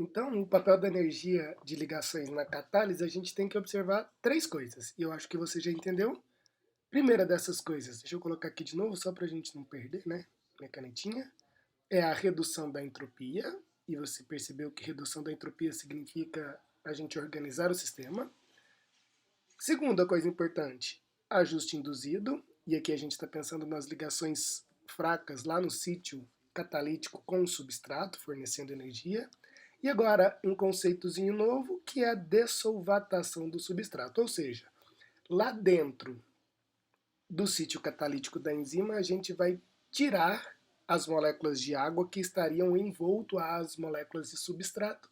Então, o papel da energia de ligações na catálise, a gente tem que observar três coisas. E eu acho que você já entendeu. Primeira dessas coisas, deixa eu colocar aqui de novo, só para a gente não perder, né? Minha canetinha. É a redução da entropia. E você percebeu que redução da entropia significa a gente organizar o sistema. Segunda coisa importante, ajuste induzido. E aqui a gente está pensando nas ligações fracas lá no sítio catalítico com o substrato, fornecendo energia. E agora, um conceitozinho novo, que é a dessolvatação do substrato. Ou seja, lá dentro do sítio catalítico da enzima, a gente vai tirar as moléculas de água que estariam envolto às moléculas de substrato.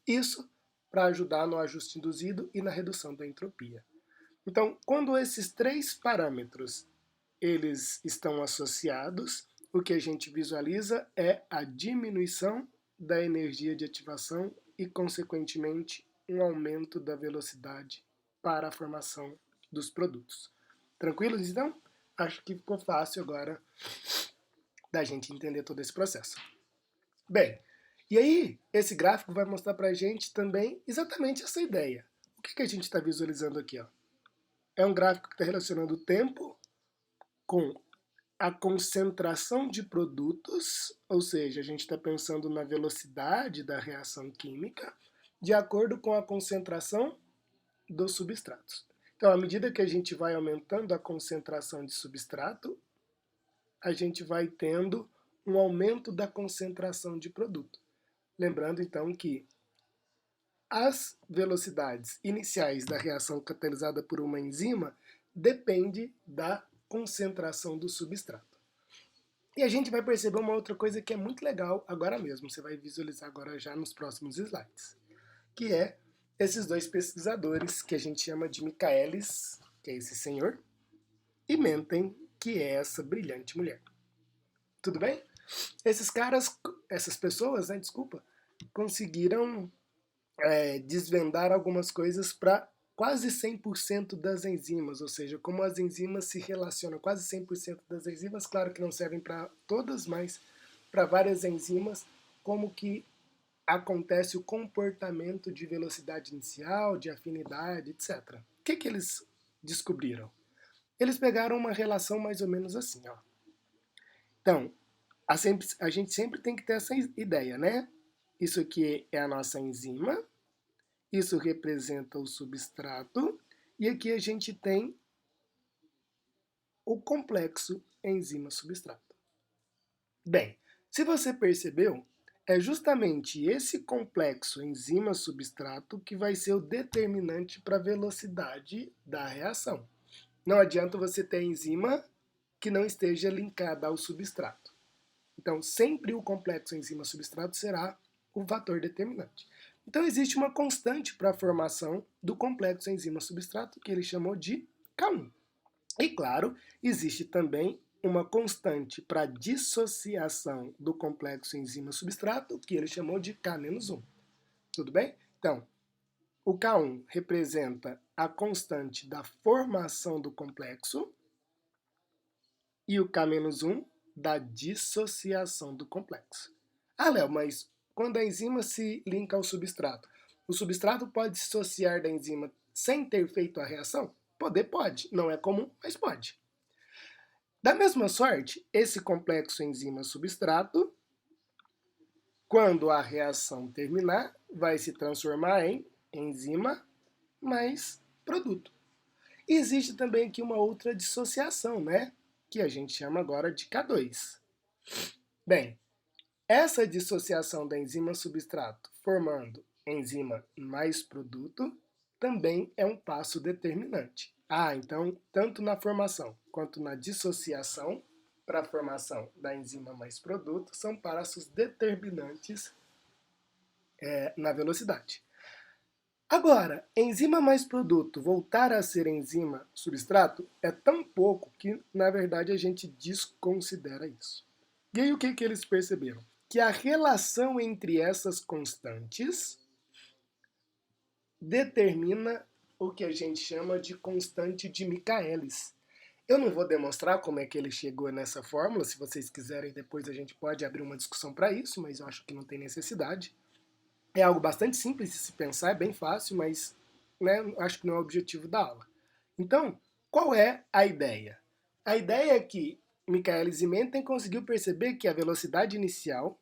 Isso para ajudar no ajuste induzido e na redução da entropia. Então, quando esses três parâmetros eles estão associados, o que a gente visualiza é a diminuição da energia de ativação e, consequentemente, um aumento da velocidade para a formação dos produtos. Tranquilos, então? Acho que ficou fácil agora da gente entender todo esse processo. Bem, e aí esse gráfico vai mostrar para a gente também exatamente essa ideia. O que a gente está visualizando aqui? Ó? É um gráfico que está relacionando o tempo com a concentração de produtos, ou seja, a gente está pensando na velocidade da reação química, de acordo com a concentração dos substratos. Então, à medida que a gente vai aumentando a concentração de substrato, a gente vai tendo um aumento da concentração de produto. Lembrando, então, que as velocidades iniciais da reação catalisada por uma enzima depende da concentração do substrato. E a gente vai perceber uma outra coisa que é muito legal agora mesmo, você vai visualizar agora já nos próximos slides, que é esses dois pesquisadores que a gente chama de Michaelis, que é esse senhor, e Menten, que é essa brilhante mulher. Tudo bem? Esses caras, essas pessoas, né, desculpa, conseguiram desvendar algumas coisas para quase 100% das enzimas, ou seja, como as enzimas se relacionam, quase 100% das enzimas, claro que não servem para todas, mas para várias enzimas, como que acontece o comportamento de velocidade inicial, de afinidade, etc. O que eles descobriram? Eles pegaram uma relação mais ou menos assim, ó. Então, a gente sempre tem que ter essa ideia, né? Isso aqui é a nossa enzima, isso representa o substrato, e aqui a gente tem o complexo enzima-substrato. Bem, se você percebeu, é justamente esse complexo enzima-substrato que vai ser o determinante para a velocidade da reação. Não adianta você ter enzima que não esteja linkada ao substrato. Então, sempre o complexo enzima-substrato será o fator determinante. Então, existe uma constante para a formação do complexo enzima-substrato, que ele chamou de K1. E, claro, existe também uma constante para a dissociação do complexo enzima-substrato, que ele chamou de K-1. Tudo bem? Então, o K1 representa a constante da formação do complexo e o K-1 da dissociação do complexo. Ah, Léo, mas quando a enzima se linka ao substrato, o substrato pode dissociar da enzima sem ter feito a reação? Poder pode. Não é comum, mas pode. Da mesma sorte, esse complexo enzima-substrato, quando a reação terminar, vai se transformar em enzima mais produto. E existe também aqui uma outra dissociação, né? Que a gente chama agora de K2. Bem, essa dissociação da enzima-substrato formando enzima mais produto também é um passo determinante. Ah, então, tanto na formação quanto na dissociação para a formação da enzima mais produto são passos determinantes na velocidade. Agora, enzima mais produto voltar a ser enzima substrato é tão pouco que, na verdade, a gente desconsidera isso. E aí o que eles perceberam? Que a relação entre essas constantes determina o que a gente chama de constante de Michaelis. Eu não vou demonstrar como é que ele chegou nessa fórmula, se vocês quiserem depois a gente pode abrir uma discussão para isso, mas eu acho que não tem necessidade. É algo bastante simples de se pensar, é bem fácil, mas né, acho que não é o objetivo da aula. Então, qual é a ideia? A ideia é que Michaelis e Menten conseguiu perceber que a velocidade inicial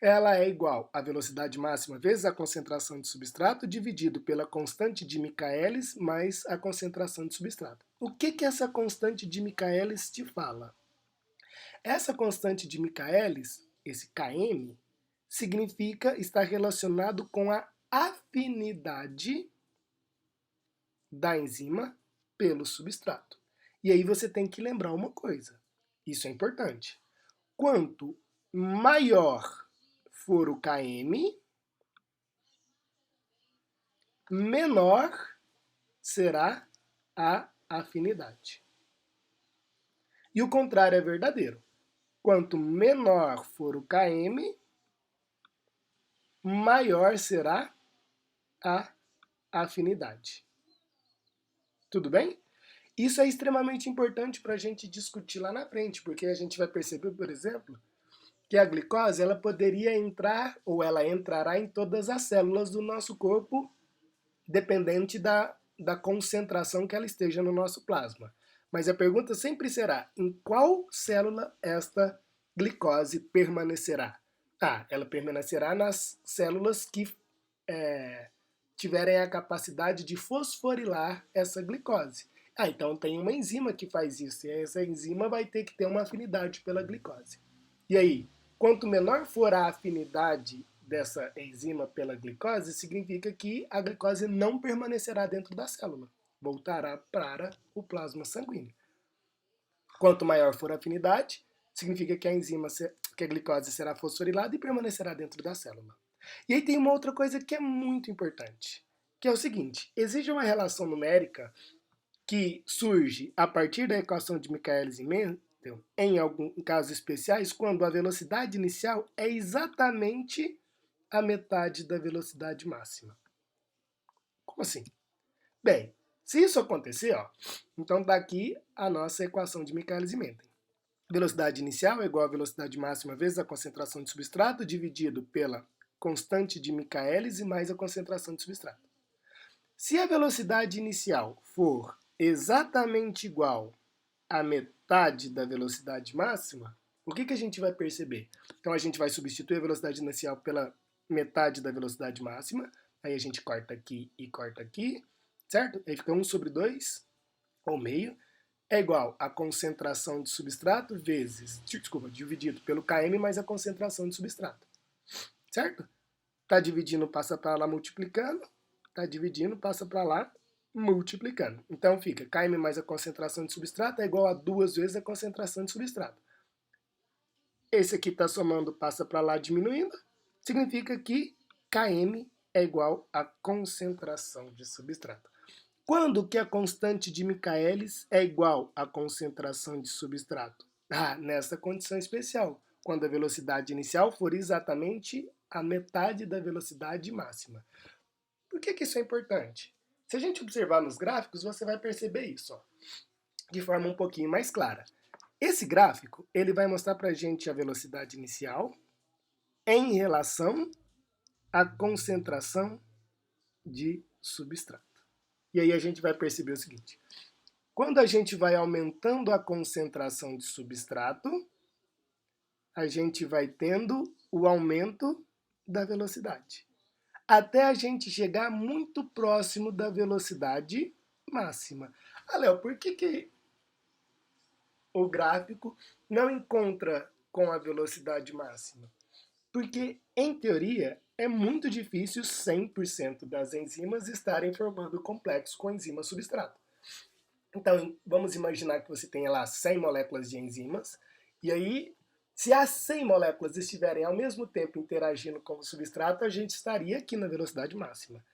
ela é igual à velocidade máxima vezes a concentração de substrato dividido pela constante de Michaelis mais a concentração de substrato. O que essa constante de Michaelis te fala? Essa constante de Michaelis, esse Km, significa estar relacionado com a afinidade da enzima pelo substrato. E aí você tem que lembrar uma coisa, isso é importante. Quanto maior for o Km, menor será a afinidade. E o contrário é verdadeiro. Quanto menor for o Km, maior será a afinidade. Tudo bem? Isso é extremamente importante para a gente discutir lá na frente, porque a gente vai perceber, por exemplo, que a glicose ela poderia entrar ou ela entrará em todas as células do nosso corpo, dependente da concentração que ela esteja no nosso plasma. Mas a pergunta sempre será, em qual célula esta glicose permanecerá? Ela permanecerá nas células que tiverem a capacidade de fosforilar essa glicose. Então tem uma enzima que faz isso, e essa enzima vai ter que ter uma afinidade pela glicose. E aí, quanto menor for a afinidade dessa enzima pela glicose, significa que a glicose não permanecerá dentro da célula, voltará para o plasma sanguíneo. Quanto maior for a afinidade, significa que a glicose será fosforilada e permanecerá dentro da célula. E aí tem uma outra coisa que é muito importante, que é o seguinte: existe uma relação numérica que surge a partir da equação de Michaelis e Menten, em alguns casos especiais, quando a velocidade inicial é exatamente a metade da velocidade máxima. Como assim? Bem, se isso acontecer, então está aqui a nossa equação de Michaelis e Menten. Velocidade inicial é igual à velocidade máxima vezes a concentração de substrato dividido pela constante de Michaelis e mais a concentração de substrato. Se a velocidade inicial for exatamente igual à metade da velocidade máxima, o que a gente vai perceber? Então a gente vai substituir a velocidade inicial pela metade da velocidade máxima, aí a gente corta aqui, certo? Aí fica 1 sobre 2, ou meio, é igual a concentração de substrato dividido pelo Km mais a concentração de substrato, certo? Tá dividindo, passa para lá multiplicando, tá dividindo, passa para lá multiplicando. Então fica Km mais a concentração de substrato é igual a 2 vezes a concentração de substrato. Esse aqui está somando, passa para lá diminuindo, significa que Km é igual a concentração de substrato. Quando que a constante de Michaelis é igual à concentração de substrato? Nessa condição especial, quando a velocidade inicial for exatamente a metade da velocidade máxima. Por que isso é importante? Se a gente observar nos gráficos, você vai perceber isso, de forma um pouquinho mais clara. Esse gráfico, ele vai mostrar para a gente a velocidade inicial em relação à concentração de substrato. E aí a gente vai perceber o seguinte: quando a gente vai aumentando a concentração de substrato, a gente vai tendo o aumento da velocidade, até a gente chegar muito próximo da velocidade máxima. Léo, por que o gráfico não encontra com a velocidade máxima? Porque, em teoria, é muito difícil 100% das enzimas estarem formando complexo com enzima substrato. Então, vamos imaginar que você tenha lá 100 moléculas de enzimas, e aí, se as 100 moléculas estiverem ao mesmo tempo interagindo com o substrato, a gente estaria aqui na velocidade máxima.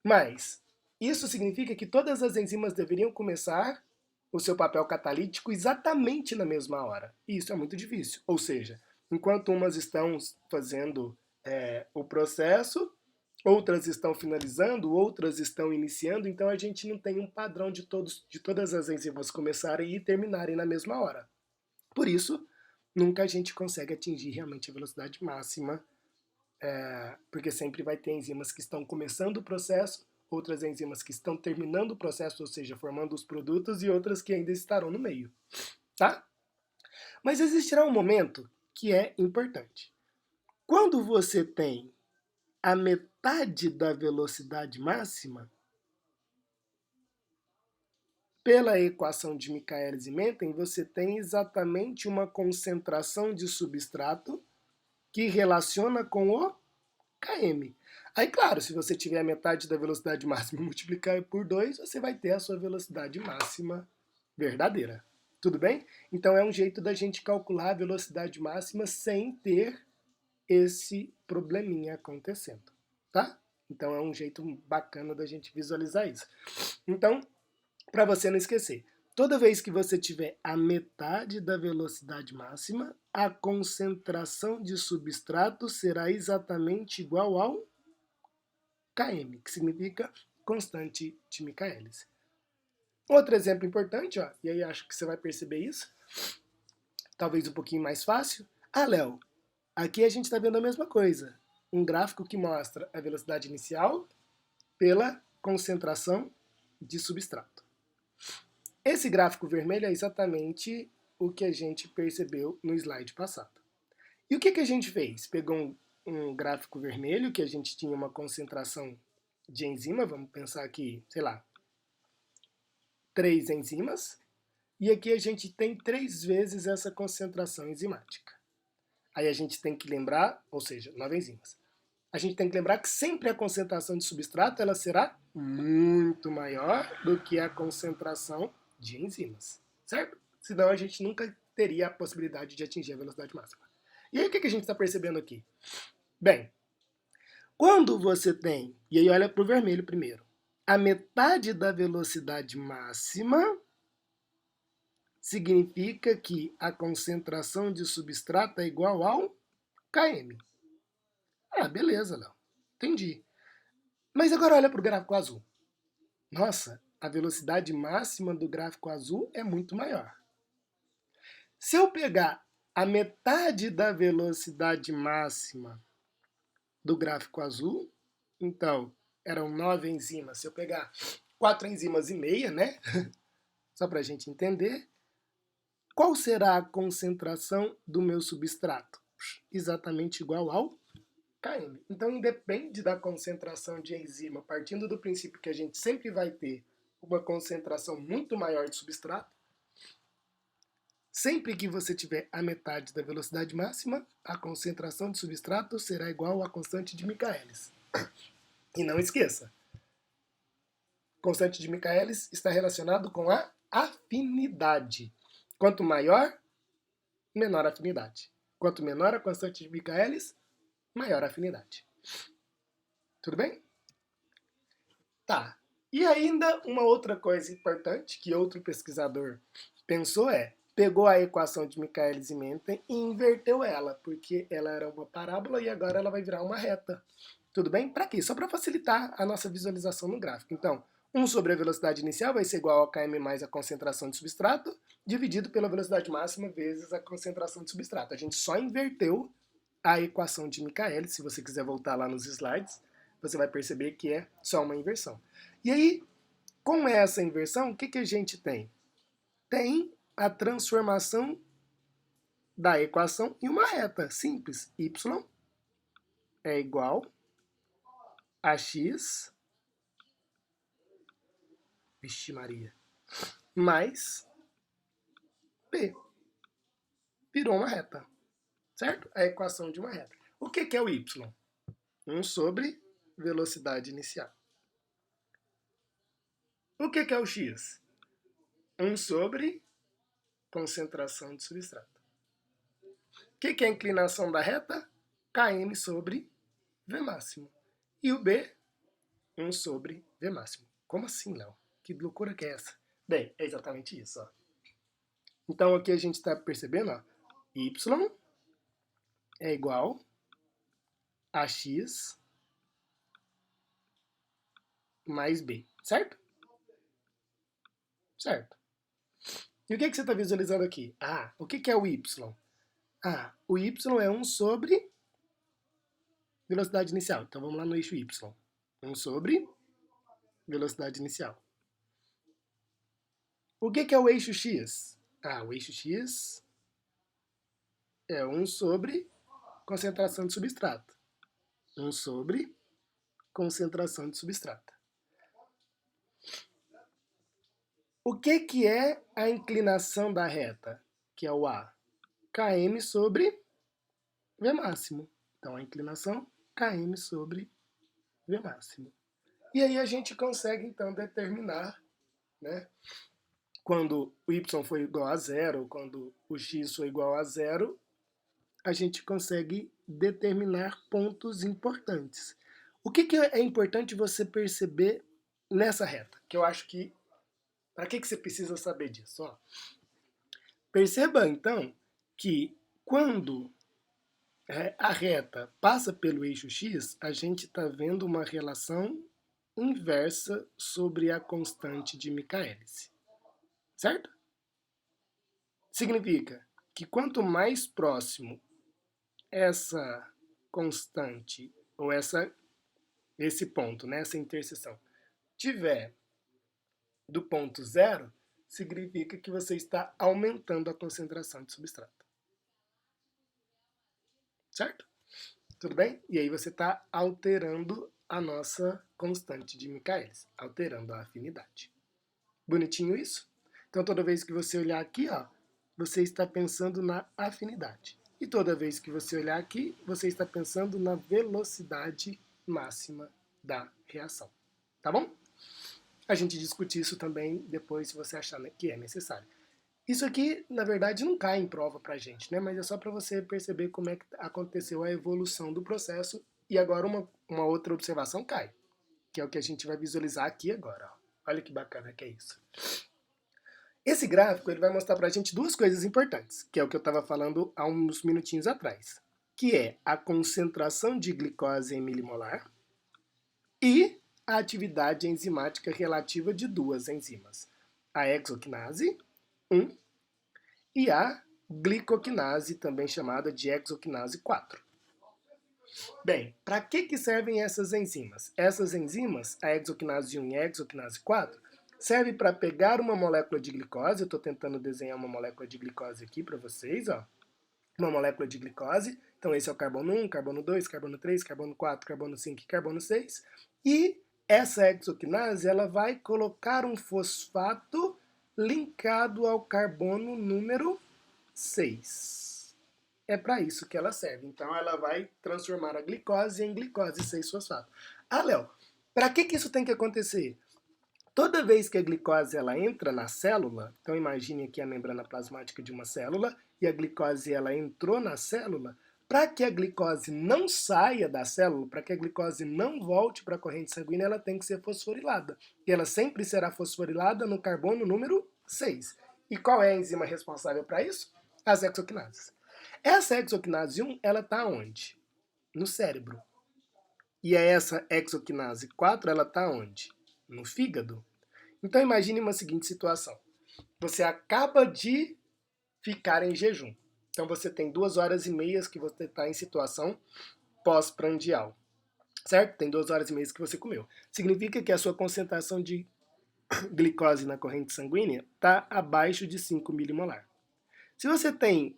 Mas, isso significa que todas as enzimas deveriam começar o seu papel catalítico exatamente na mesma hora. E isso é muito difícil. Ou seja, enquanto umas estão fazendo o processo, outras estão finalizando, outras estão iniciando, então a gente não tem um padrão de todas as enzimas começarem e terminarem na mesma hora. Por isso, nunca a gente consegue atingir realmente a velocidade máxima porque sempre vai ter enzimas que estão começando o processo, outras enzimas que estão terminando o processo, ou seja, formando os produtos, e outras que ainda estarão no meio, tá? Mas existirá um momento que é importante. Quando você tem a metade da velocidade máxima, pela equação de Michaelis e Menten, você tem exatamente uma concentração de substrato que relaciona com o km. Aí, claro, se você tiver a metade da velocidade máxima e multiplicar por 2, você vai ter a sua velocidade máxima verdadeira. Tudo bem? Então é um jeito da gente calcular a velocidade máxima sem ter esse probleminha acontecendo, tá? Então é um jeito bacana da gente visualizar isso. Então, para você não esquecer, toda vez que você tiver a metade da velocidade máxima, a concentração de substrato será exatamente igual ao km, que significa constante de Michaelis. Outro exemplo importante, ó, e aí acho que você vai perceber isso, talvez um pouquinho mais fácil. Ah, Léo, aqui a gente está vendo a mesma coisa. Um gráfico que mostra a velocidade inicial pela concentração de substrato. Esse gráfico vermelho é exatamente o que a gente percebeu no slide passado. E o que a gente fez? Pegou um gráfico vermelho, que a gente tinha uma concentração de enzima, vamos pensar aqui, sei lá, 3 enzimas, e aqui a gente tem 3 vezes essa concentração enzimática. Aí a gente tem que lembrar, ou seja, 9 enzimas. A gente tem que lembrar que sempre a concentração de substrato ela será muito maior do que a concentração de enzimas, certo? Senão a gente nunca teria a possibilidade de atingir a velocidade máxima. E aí o que a gente está percebendo aqui? Bem, quando você tem, e aí olha para o vermelho primeiro, a metade da velocidade máxima significa que a concentração de substrato é igual ao km. Ah, beleza, Léo. Entendi. Mas agora olha para o gráfico azul. Nossa, a velocidade máxima do gráfico azul é muito maior. Se eu pegar a metade da velocidade máxima do gráfico azul, então eram 9 enzimas. Se eu pegar 4 enzimas e meia, né? Só para a gente entender, qual será a concentração do meu substrato? Exatamente igual ao km. Então, independe da concentração de enzima, partindo do princípio que a gente sempre vai ter uma concentração muito maior de substrato, sempre que você tiver a metade da velocidade máxima, a concentração de substrato será igual à constante de Michaelis. E não esqueça, constante de Michaelis está relacionado com a afinidade. Quanto maior, menor a afinidade. Quanto menor a constante de Michaelis, maior a afinidade. Tudo bem? Tá. E ainda uma outra coisa importante que outro pesquisador pensou pegou a equação de Michaelis e Menten e inverteu ela, porque ela era uma parábola e agora ela vai virar uma reta. Tudo bem? Para quê? Só para facilitar a nossa visualização no gráfico. Então, 1 sobre a velocidade inicial vai ser igual ao km mais a concentração de substrato, dividido pela velocidade máxima vezes a concentração de substrato. A gente só inverteu a equação de Michaelis. Se você quiser voltar lá nos slides, você vai perceber que é só uma inversão. E aí, com essa inversão, o que a gente tem? Tem a transformação da equação em uma reta simples. Y é igual a x, vixe Maria, mais p. Virou uma reta, certo? A equação de uma reta. O que é o y? 1 sobre velocidade inicial. O que é o x? 1 sobre concentração de substrato. O que é a inclinação da reta? Km sobre V máximo. E o B, 1 sobre V máximo. Como assim, Léo? Que loucura que é essa? Bem, é exatamente isso. Ó. Então aqui a gente está percebendo, ó, y é igual a x mais b, certo? Certo. E o que você está visualizando aqui? Ah, o que é o y? Ah, o y é 1 sobre velocidade inicial. Então vamos lá no eixo y. 1 sobre velocidade inicial. O que é o eixo x? O eixo x é 1 sobre concentração de substrato. 1 sobre concentração de substrato. O que é a inclinação da reta? Que é o A. Km sobre V máximo. Então, a inclinação, km sobre V máximo. E aí a gente consegue, então, determinar, né, quando o y for igual a zero, quando o x for igual a zero, a gente consegue determinar pontos importantes. O que é importante você perceber nessa reta? Que eu acho que... Para que você precisa saber disso? Perceba, então, que quando a reta passa pelo eixo x, a gente está vendo uma relação inversa sobre a constante de Michaelis. Certo? Significa que quanto mais próximo essa constante, ou esse ponto, né, essa interseção, tiver do ponto zero, significa que você está aumentando a concentração de substrato. Certo? Tudo bem? E aí você está alterando a nossa constante de Michaelis, alterando a afinidade. Bonitinho isso? Então toda vez que você olhar aqui, você está pensando na afinidade. E toda vez que você olhar aqui, você está pensando na velocidade máxima da reação. Tá bom? A gente discute isso também depois, se você achar que é necessário. Isso aqui, na verdade, não cai em prova pra gente, né? Mas é só para você perceber como é que aconteceu a evolução do processo. E agora uma outra observação cai, que é o que a gente vai visualizar aqui agora. Olha que bacana que é isso. Esse gráfico ele vai mostrar pra gente duas coisas importantes, que é o que eu estava falando há uns minutinhos atrás, que é a concentração de glicose em milimolar e a atividade enzimática relativa de duas enzimas, a hexoquinase 1 e a glicoquinase, também chamada de hexoquinase 4. Bem, para que servem essas enzimas? Essas enzimas, a hexoquinase 1 e a hexoquinase 4, servem para pegar uma molécula de glicose. Eu estou tentando desenhar uma molécula de glicose aqui para vocês, uma molécula de glicose. Então esse é o carbono 1, carbono 2, carbono 3, carbono 4, carbono 5 e carbono 6. E essa hexoquinase ela vai colocar um fosfato linkado ao carbono número 6. É para isso que ela serve. Então ela vai transformar a glicose em glicose 6-fosfato. Léo, para que isso tem que acontecer? Toda vez que a glicose ela entra na célula, então imagine aqui a membrana plasmática de uma célula, e a glicose ela entrou na célula, para que a glicose não saia da célula, para que a glicose não volte para a corrente sanguínea, ela tem que ser fosforilada. E ela sempre será fosforilada no carbono número 6. E qual é a enzima responsável para isso? As hexoquinases. Essa hexoquinase 1, ela está onde? No cérebro. E essa hexoquinase 4, ela está onde? No fígado. Então imagine uma seguinte situação. Você acaba de ficar em jejum. Então você tem 2 horas e meia que você está em situação pós-prandial. Certo? Tem 2 horas e meia que você comeu. Significa que a sua concentração de glicose na corrente sanguínea está abaixo de 5 milimolar. Se você tem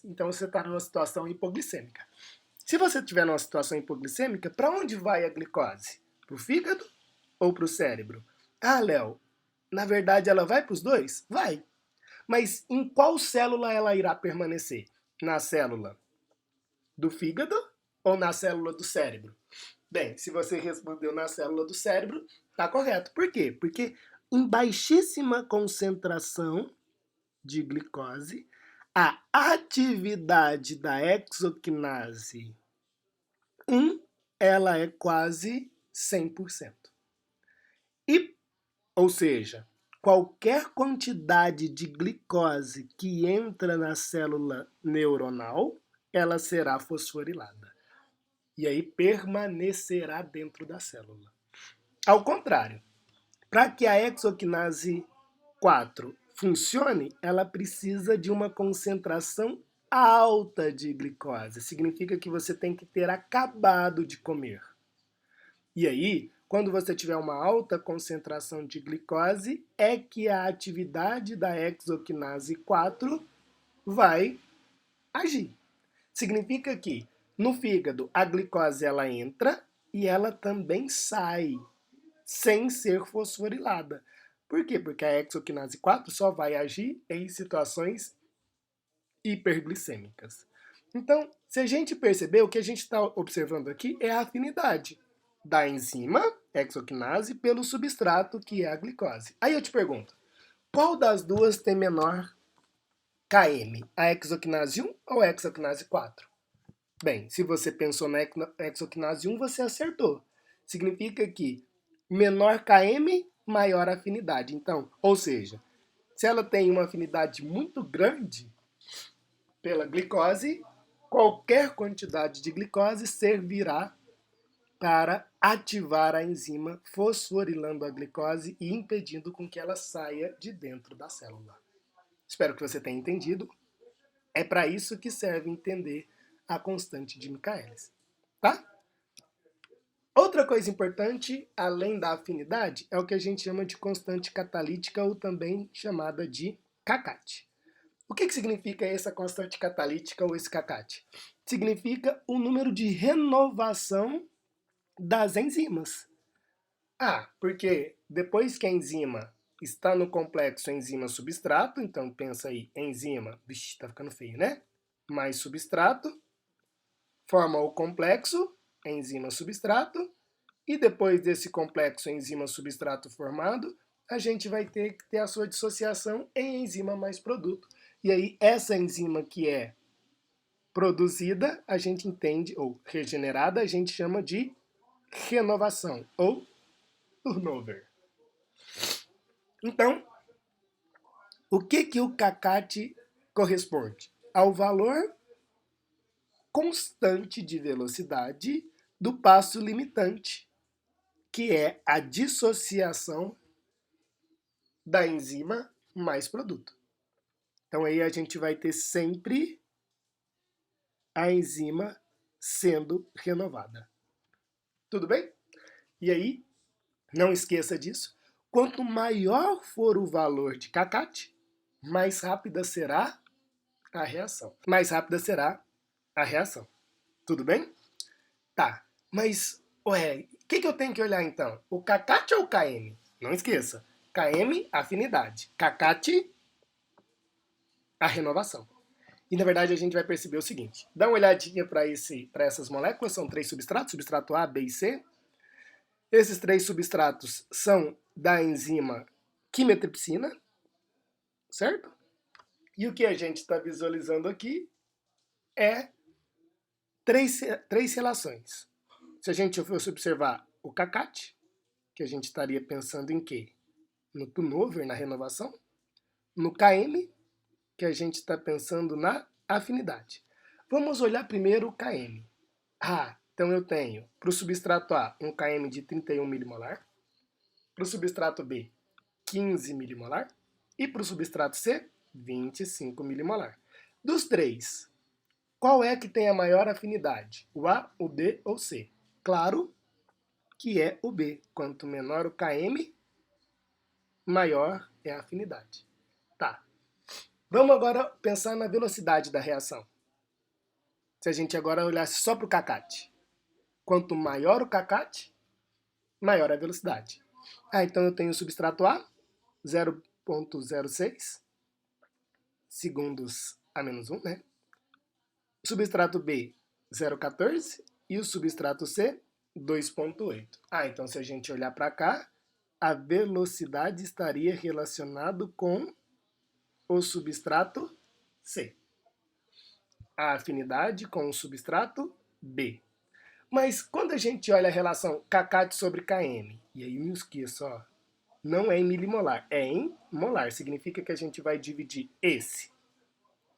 então você está numa situação hipoglicêmica. Se você estiver numa situação hipoglicêmica, para onde vai a glicose? Para o fígado ou para o cérebro? Léo, na verdade ela vai para os dois? Vai. Mas em qual célula ela irá permanecer? Na célula do fígado ou na célula do cérebro? Bem, se você respondeu na célula do cérebro, está correto. Por quê? Porque em baixíssima concentração de glicose, a atividade da hexoquinase 1, ela é quase 100%. Ou seja, qualquer quantidade de glicose que entra na célula neuronal, ela será fosforilada. E aí permanecerá dentro da célula. Ao contrário, para que a hexoquinase 4 funcione, ela precisa de uma concentração alta de glicose. Significa que você tem que ter acabado de comer. E aí, quando você tiver uma alta concentração de glicose, é que a atividade da hexoquinase 4 vai agir. Significa que no fígado a glicose ela entra e ela também sai, sem ser fosforilada. Por quê? Porque a hexoquinase 4 só vai agir em situações hiperglicêmicas. Então, se a gente perceber, o que a gente está observando aqui é a afinidade da enzima hexoquinase pelo substrato que é a glicose. Aí eu te pergunto, qual das duas tem menor Km? A hexoquinase 1 ou a hexoquinase 4? Bem, se você pensou na hexoquinase 1, você acertou. Significa que menor Km, maior afinidade. Então, ou seja, se ela tem uma afinidade muito grande pela glicose, qualquer quantidade de glicose servirá para ativar a enzima, fosforilando a glicose e impedindo com que ela saia de dentro da célula. Espero que você tenha entendido. É para isso que serve entender a constante de Michaelis, tá? Outra coisa importante, além da afinidade, é o que a gente chama de constante catalítica ou também chamada de CACAT. O que significa essa constante catalítica ou esse CACAT? Significa o número de renovação das enzimas. Porque depois que a enzima está no complexo enzima-substrato, então pensa aí, enzima, vixe, tá ficando feio, né? Mais substrato, forma o complexo enzima-substrato, e depois desse complexo enzima-substrato formado, a gente vai ter que ter a sua dissociação em enzima mais produto. E aí, essa enzima que é produzida, a gente entende, ou regenerada, a gente chama de renovação, ou turnover. Então, o que o CACAT corresponde? Ao valor constante de velocidade do passo limitante, que é a dissociação da enzima mais produto. Então aí a gente vai ter sempre a enzima sendo renovada. Tudo bem? E aí, não esqueça disso. Quanto maior for o valor de CACAT, mais rápida será a reação. Mais rápida será a reação. Tudo bem? Tá. Mas, o que eu tenho que olhar então? O CACAT ou o KM? Não esqueça. KM, afinidade. CACAT, a renovação. E na verdade a gente vai perceber o seguinte. Dá uma olhadinha para essas moléculas. São 3 substratos. Substrato A, B e C. Esses 3 substratos são da enzima quimetripsina. Certo? E o que a gente está visualizando aqui é três relações. Se a gente fosse observar o CACAT, que a gente estaria pensando em quê? No turnover, na renovação. No KM, que a gente está pensando na afinidade. Vamos olhar primeiro o KM. Então eu tenho para o substrato A um KM de 31 milimolar, para o substrato B 15 milimolar e para o substrato C 25 milimolar. Dos três, qual é que tem a maior afinidade? O A, o B ou o C? Claro que é o B. Quanto menor o KM, maior é a afinidade. Tá. Vamos agora pensar na velocidade da reação. Se a gente agora olhasse só para o CACAT. Quanto maior o CACAT, maior a velocidade. Então eu tenho o substrato A, 0,06 segundos a menos 1, né? O substrato B, 0,14 e o substrato C, 2,8. Então se a gente olhar para cá, a velocidade estaria relacionado com o substrato C. A afinidade com o substrato B. Mas quando a gente olha a relação CACAT sobre KM, e aí não esqueça, não é em milimolar, é em molar. Significa que a gente vai dividir esse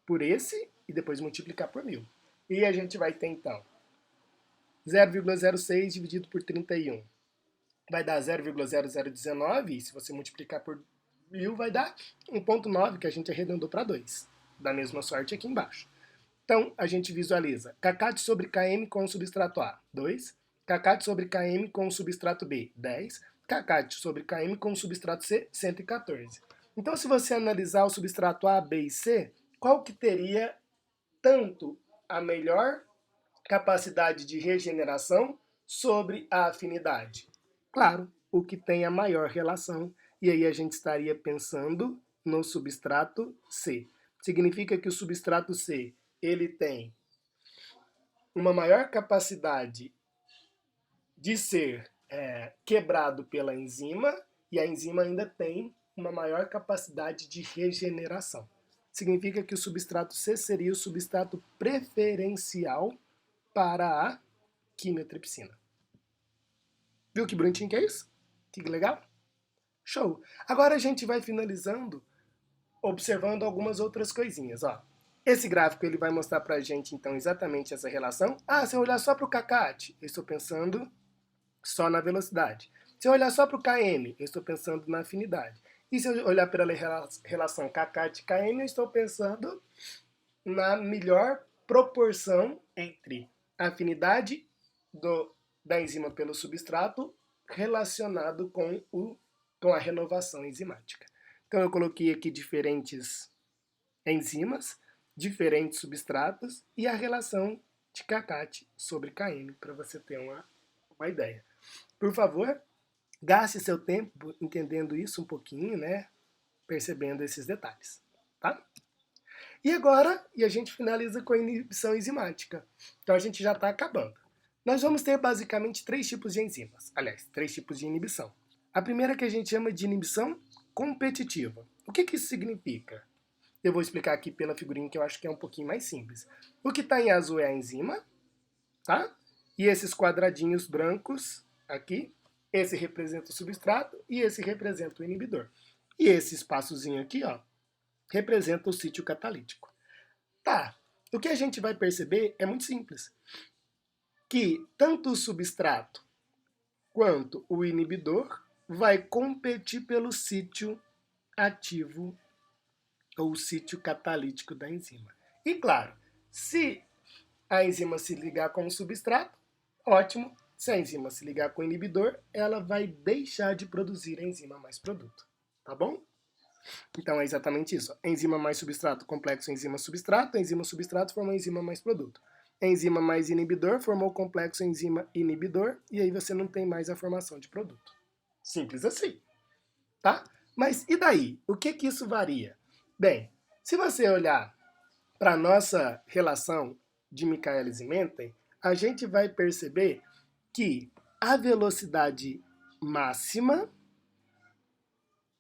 por esse e depois multiplicar por 1000. E a gente vai ter então 0,06 dividido por 31. Vai dar 0,0019, e se você multiplicar por 1000 vai dar 1,9, que a gente arredondou para 2. Da mesma sorte aqui embaixo. Então, a gente visualiza kcat sobre km com o substrato A, 2. kcat sobre km com o substrato B, 10. kcat sobre km com o substrato C, 114. Então, se você analisar o substrato A, B e C, qual que teria tanto a melhor capacidade de regeneração sobre a afinidade? Claro, o que tem a maior relação, e aí a gente estaria pensando no substrato C. Significa que o substrato C ele tem uma maior capacidade de ser quebrado pela enzima, e a enzima ainda tem uma maior capacidade de regeneração. Significa que o substrato C seria o substrato preferencial para a quimiotripsina. Viu que bonitinho que é isso? Que legal? Show! Agora a gente vai finalizando observando algumas outras coisinhas. Ó. Esse gráfico ele vai mostrar para a gente então exatamente essa relação. Ah, se eu olhar só para o kcat, eu estou pensando só na velocidade. Se eu olhar só para o km, eu estou pensando na afinidade. E se eu olhar pela relação kcat e km, eu estou pensando na melhor proporção entre a afinidade da enzima pelo substrato relacionado com a renovação enzimática. Então eu coloquei aqui diferentes enzimas, diferentes substratos e a relação de kcat sobre km, para você ter uma ideia. Por favor, gaste seu tempo entendendo isso um pouquinho, né? Percebendo esses detalhes, tá? E agora, a gente finaliza com a inibição enzimática. Então a gente já está acabando. Nós vamos ter basicamente 3 tipos de enzimas. Aliás, 3 tipos de inibição. A primeira que a gente chama de inibição competitiva. O que isso significa? Eu vou explicar aqui pela figurinha que eu acho que é um pouquinho mais simples. O que está em azul é a enzima, tá? E esses quadradinhos brancos aqui, esse representa o substrato e esse representa o inibidor. E esse espaçozinho aqui, ó, representa o sítio catalítico. Tá, o que a gente vai perceber é muito simples. Que tanto o substrato quanto o inibidor vai competir pelo sítio ativo ou sítio catalítico da enzima. E claro, se a enzima se ligar com o substrato, ótimo. Se a enzima se ligar com o inibidor, ela vai deixar de produzir a enzima mais produto. Tá bom? Então é exatamente isso. Enzima mais substrato, complexo enzima substrato. Enzima substrato forma enzima mais produto. Enzima mais inibidor formou complexo enzima inibidor. E aí você não tem mais a formação de produto. Simples assim. Tá? Mas e daí? O que isso varia? Bem, se você olhar para a nossa relação de Michaelis e Menten, a gente vai perceber que a velocidade máxima,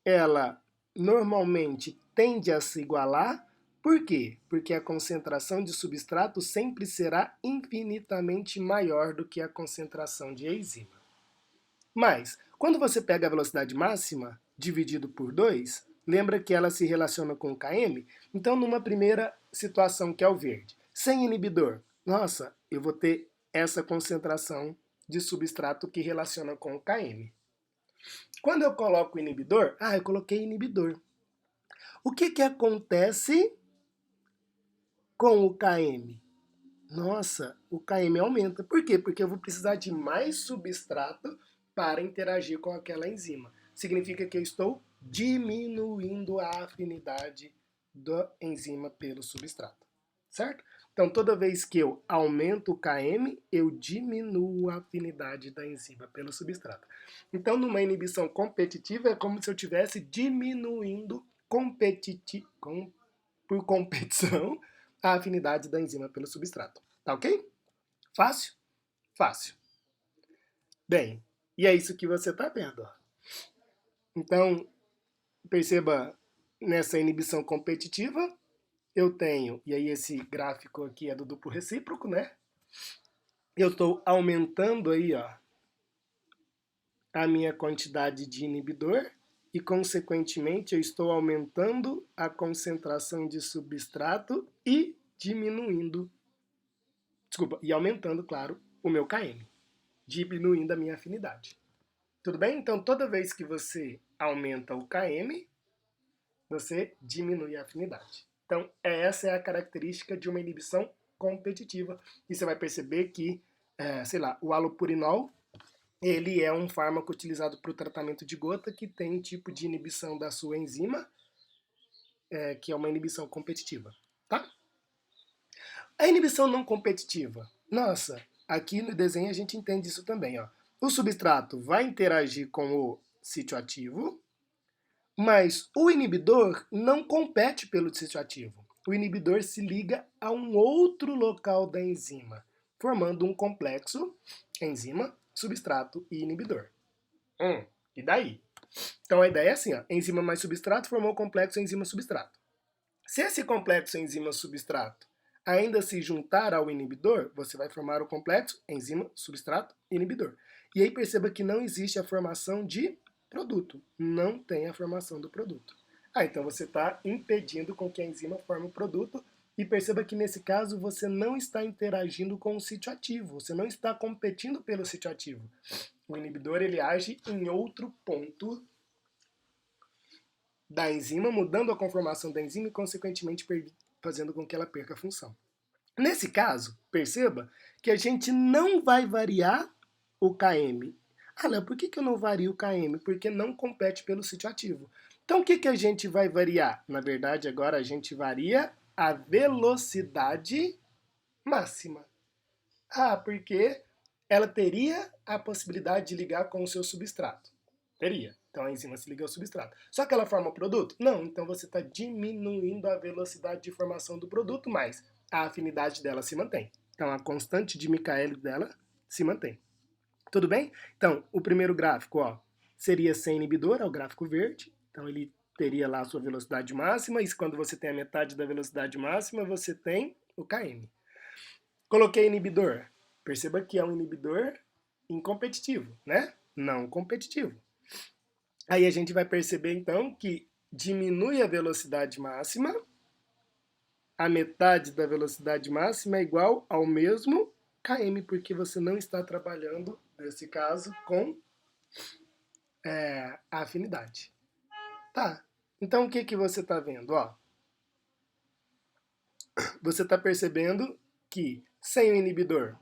ela normalmente tende a se igualar. Por quê? Porque a concentração de substrato sempre será infinitamente maior do que a concentração de enzima. Mas, quando você pega a velocidade máxima dividido por 2, lembra que ela se relaciona com o km? Então, numa primeira situação, que é o verde, sem inibidor, nossa, eu vou ter essa concentração de substrato que relaciona com o km. Quando eu coloco o inibidor, eu coloquei inibidor. O que acontece com o km? Nossa, o km aumenta. Por quê? Porque eu vou precisar de mais substrato para interagir com aquela enzima. Significa que eu estou diminuindo a afinidade da enzima pelo substrato. Certo? Então, toda vez que eu aumento o km, eu diminuo a afinidade da enzima pelo substrato. Então, numa inibição competitiva, é como se eu estivesse diminuindo por competição a afinidade da enzima pelo substrato. Tá ok? Fácil? Fácil. Bem, e é isso que você está vendo. Ó. Então, perceba nessa inibição competitiva, eu tenho, e aí esse gráfico aqui é do duplo recíproco, né? Eu estou aumentando aí, ó, a minha quantidade de inibidor e, consequentemente, eu estou aumentando a concentração de substrato e aumentando, claro, o meu km, diminuindo a minha afinidade. Tudo bem? Então, toda vez que você aumenta o km, você diminui a afinidade. Então, essa é a característica de uma inibição competitiva. E você vai perceber que, sei lá, o halopurinol, ele é um fármaco utilizado para o tratamento de gota que tem um tipo de inibição da sua enzima, que é uma inibição competitiva, tá? A inibição não competitiva. Nossa, aqui no desenho a gente entende isso também, ó. O substrato vai interagir com o sítio ativo, mas o inibidor não compete pelo sítio ativo. O inibidor se liga a um outro local da enzima, formando um complexo enzima, substrato e inibidor. E daí? Então a ideia é assim, ó, enzima mais substrato formou o complexo enzima-substrato. Se esse complexo enzima-substrato ainda se juntar ao inibidor, você vai formar o complexo enzima-substrato-inibidor. E aí perceba que não existe a formação de produto. Não tem a formação do produto. Então você está impedindo com que a enzima forme o produto. E perceba que nesse caso você não está interagindo com o sítio ativo. Você não está competindo pelo sítio ativo. O inibidor ele age em outro ponto da enzima, mudando a conformação da enzima e, consequentemente, fazendo com que ela perca a função. Nesse caso, perceba que a gente não vai variar o Km. Léo, por que eu não vario o Km? Porque não compete pelo sítio ativo. Então, o que a gente vai variar? Na verdade, agora a gente varia a velocidade máxima. Porque ela teria a possibilidade de ligar com o seu substrato. Teria. Então a enzima se liga ao substrato. Só que ela forma o produto? Não. Então você está diminuindo a velocidade de formação do produto, mas a afinidade dela se mantém. Então a constante de Michaelis dela se mantém. Tudo bem? Então, o primeiro gráfico, ó, seria sem inibidor, é o gráfico verde. Então ele teria lá a sua velocidade máxima, e quando você tem a metade da velocidade máxima, você tem o Km. Coloquei inibidor. Perceba que é um inibidor incompetitivo, né? Não competitivo. Aí a gente vai perceber então que diminui a velocidade máxima, a metade da velocidade máxima é igual ao mesmo km, porque você não está trabalhando, nesse caso, com a afinidade. Tá, então o que você está vendo? Ó, você está percebendo que sem o inibidor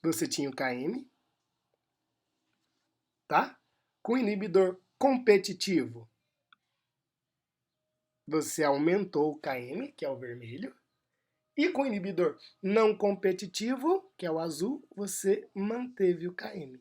você tinha o km, tá? Com o inibidor competitivo, você aumentou o km, que é o vermelho. E com o inibidor não competitivo, que é o azul, você manteve o km.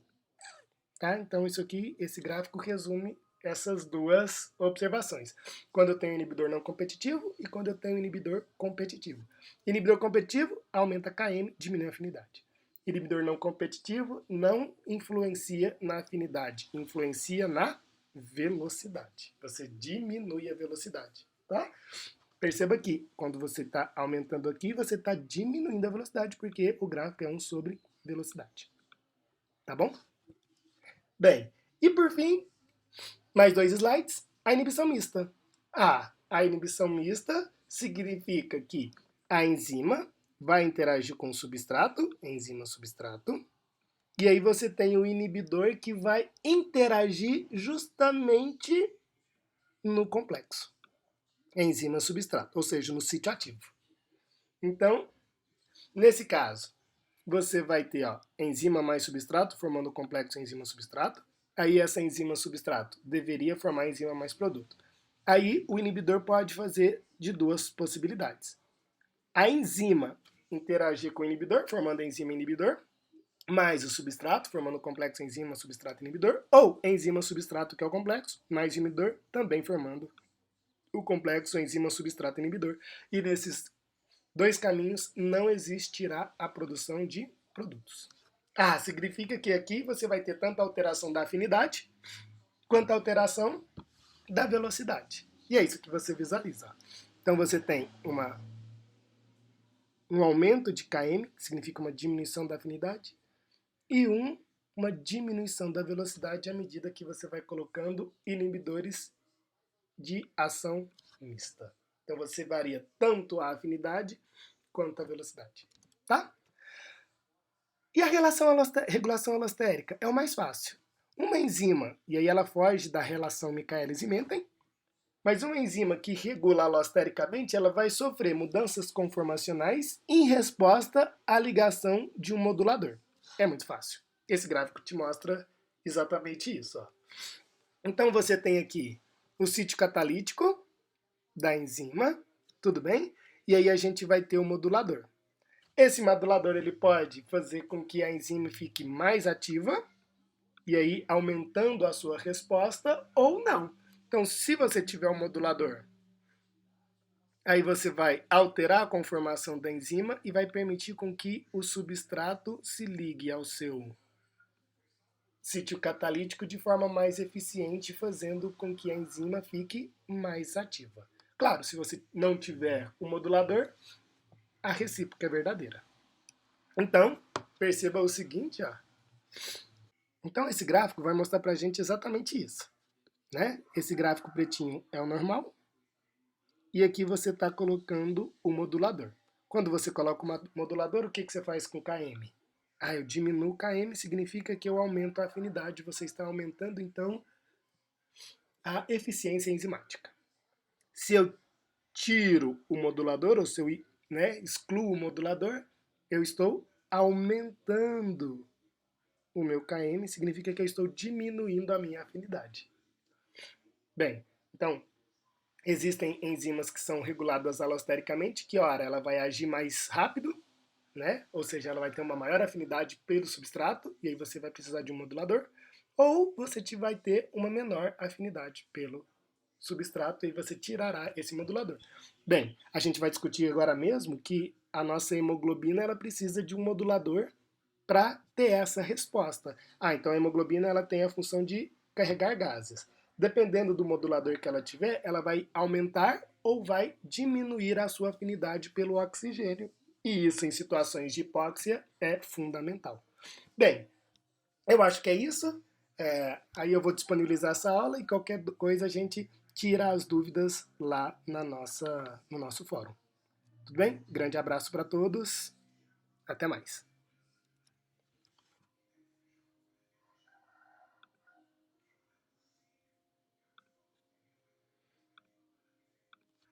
Tá? Então isso aqui, esse gráfico resume essas duas observações. Quando eu tenho inibidor não competitivo e quando eu tenho inibidor competitivo. Inibidor competitivo aumenta km, diminui a afinidade. Inibidor não competitivo não influencia na afinidade, influencia na velocidade. Você diminui a velocidade, tá? Perceba que quando você está aumentando aqui, você está diminuindo a velocidade, porque o gráfico é 1 sobre velocidade. Tá bom? Bem, e por fim, mais 2 slides, a inibição mista. A inibição mista significa que a enzima vai interagir com o substrato, enzima-substrato, e aí você tem o inibidor que vai interagir justamente no complexo, enzima-substrato, ou seja, no sítio ativo. Então, nesse caso, você vai ter enzima mais substrato, formando o complexo enzima-substrato. Aí essa enzima-substrato deveria formar enzima mais produto. Aí o inibidor pode fazer de duas possibilidades. A enzima interagir com o inibidor, formando a enzima inibidor, mais o substrato, formando o complexo enzima, substrato, inibidor, ou enzima, substrato, que é o complexo, mais o inibidor, também formando o complexo enzima, substrato, inibidor. E nesses 2 caminhos não existirá a produção de produtos. Significa que aqui você vai ter tanto a alteração da afinidade quanto a alteração da velocidade. E é isso que você visualiza. Então você tem um aumento de Km, que significa uma diminuição da afinidade, e uma diminuição da velocidade à medida que você vai colocando inibidores de ação mista. Então você varia tanto a afinidade quanto a velocidade. Tá? E a regulação alostérica é o mais fácil. Uma enzima, e aí ela foge da relação Michaelis e Menten, Mas uma enzima que regula alostericamente, ela vai sofrer mudanças conformacionais em resposta à ligação de um modulador. É muito fácil. Esse gráfico te mostra exatamente isso. Ó. Então você tem aqui o sítio catalítico da enzima, tudo bem? E aí a gente vai ter o modulador. Esse modulador ele pode fazer com que a enzima fique mais ativa, e aí aumentando a sua resposta, ou não. Então, se você tiver um modulador, aí você vai alterar a conformação da enzima e vai permitir com que o substrato se ligue ao seu sítio catalítico de forma mais eficiente, fazendo com que a enzima fique mais ativa. Claro, se você não tiver o modulador, a recíproca é verdadeira. Então, perceba o seguinte, ó. Então, esse gráfico vai mostrar para a gente exatamente isso. Né? Esse gráfico pretinho é o normal, e aqui você está colocando o modulador. Quando você coloca o modulador, o que você faz com o Km? Eu diminuo o Km, significa que eu aumento a afinidade. Você está aumentando, então, a eficiência enzimática. Se eu tiro o modulador, ou se eu excluo o modulador, eu estou aumentando o meu Km, significa que eu estou diminuindo a minha afinidade. Bem, então, existem enzimas que são reguladas alostericamente, que ora ela vai agir mais rápido, né? Ou seja, ela vai ter uma maior afinidade pelo substrato, e aí você vai precisar de um modulador, ou você vai ter uma menor afinidade pelo substrato, e aí você tirará esse modulador. Bem, a gente vai discutir agora mesmo que a nossa hemoglobina ela precisa de um modulador para ter essa resposta. Então a hemoglobina ela tem a função de carregar gases. Dependendo do modulador que ela tiver, ela vai aumentar ou vai diminuir a sua afinidade pelo oxigênio. E isso, em situações de hipóxia, é fundamental. Bem, eu acho que é isso. Aí eu vou disponibilizar essa aula e qualquer coisa a gente tira as dúvidas lá no nosso fórum. Tudo bem? Grande abraço para todos. Até mais.